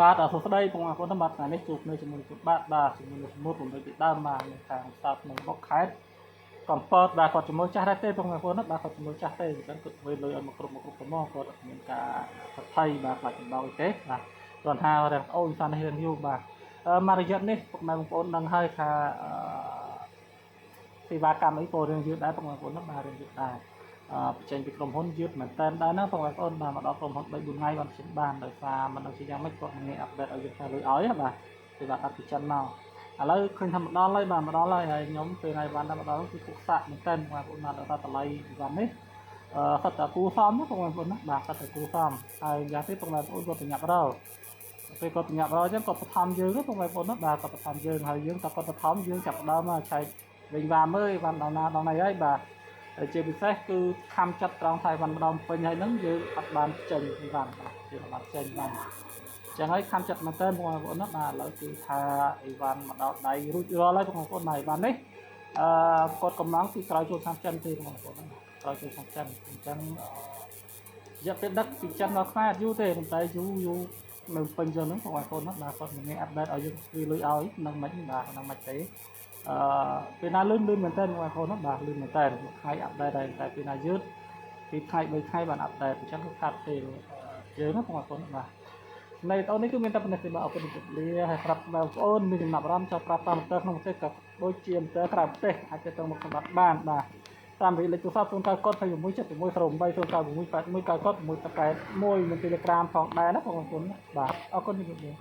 បាទអរគុណបងប្អូនបាទថ្ងៃនេះជួបនៅជាមួយបាទជាមួយសមុទ្រผมពីដើមមកនៅខាងស្តាប់នៅបុកខេត្តកំពតបាទគាត់ជាមួយចាស់ដែរទេបងប្អូនបាទគាត់ជាមួយចាស់ទេអញ្ចឹងគាត់ធ្វើលុយឲ្យមកគ្រប់មកគាត់មានការប្រថុយបាទខ្លាចកំដៅទេបាទគាត់ថារ៉ាំអូនសាននេះរឿងយូរបាទមករយៈនេះពុកម៉ែបងប្អូនដឹងហើយថាសេវាកម្មអីក៏រឿងយឺតដែរបងប្អូនបាទរឿងយឺតដែរបច្ចេកពីក្រុមហ៊ុនយឺតមែនតើដែរណាបងប្អូនបាទមកដល់ក្រុមហ៊ុន3 4ថ្ងៃបានជិះបានដោយសារមិនដឹងជាយ៉ាងម៉េចគាត់ងាយអាប់ដេតឲ្យយើងថាលុយឲ្យបាទសេវាអត់ពីចិនមកឥឡូវឃើញថាមកដល់ហើយបាទមកដល់ហើយខ្ញុំពេលថ្ងៃបានដល់មកដល់គឺពុកសាក់មែនតើបងប្អូនបាទដល់តម្លៃវ៉ាន់នេះគាត់តែគូសំណាបងប្អូនណាបាទគាត់តែគូសំហើយយ៉ាងទៀតបងប្អូនគាត់ប្រញាប់រកពេលគាត់ប្រញាប់រកអញ្ចឹងគាត់បឋមយើងណាបងប្អូនណាបាទគាត់បឋមយើងហើយយើងតែគាត់បឋមយើងចាប់ដើមមកឆែកវិញវ៉ាមើលវ៉ាន់ដល់ណាដល់ណីហើយបាទជាពិសេសគឺខំចាត់ត្រង់ថៃវ៉ាន់ម្ដងពេញហើយហ្នឹងយើងអត់បានចេញវ៉ាន់បាទយើងអត់ចេញវ៉ាន់ចឹងហើយខំចាត់មែនតើបងប្អូនណាបាទឥឡូវគឺថាអីវ៉ាន់មកដល់ដៃរួចរាល់ហើយបងប្អូនហើយវ៉ាន់នេះគាត់កំឡុងគឺក្រោយចូលខាងចិនទេបងប្អូនណាក្រោយចូលខាងចិនអញ្ចឹងរយៈពេលដឹកពីចិនដល់ខ្មែរអត់យូរទេប៉ុន្តែយូរនៅពេញចឹងហ្នឹងបងប្អូនណាបាទគាត់មិនងាយអាប់ដេតឲ្យយើងគឺលុយឲ្យនឹងមិនបាទនឹងមិនទេពេលណាលឿនមែនតើបងប្អូនណាបាទលឿនមែនតើថ្ងៃអាប់ដេតដែរតែពេលណាយឺតពីថ្ងៃ3ថ្ងៃបានអាប់ដេតអញ្ចឹងគឺខាត់ពេលយើងណាបងប្អូនបាទในตอนนี้គឺមានតែប៉ុណ្ណេះទេបាទអរគុណជម្រាបលាហើយប្រាប់បងប្អូនមានចំណាប់អារម្មណ៍ចូលប្រាប់តាមមន្ទិលក្នុងប្រទេសក៏ដូចជាមន្ទិលក្រៅប្រទេសអាចទៅមកសម្បត្តិបានបាទតាមលេខទូរស័ព្ទ0 9 កត់26 76 08 0 9 6 81 9 កត់1 តកែ1មាន Telegram ផងដែរណាបងប្អូនបាទអរគុណជម្រាបលា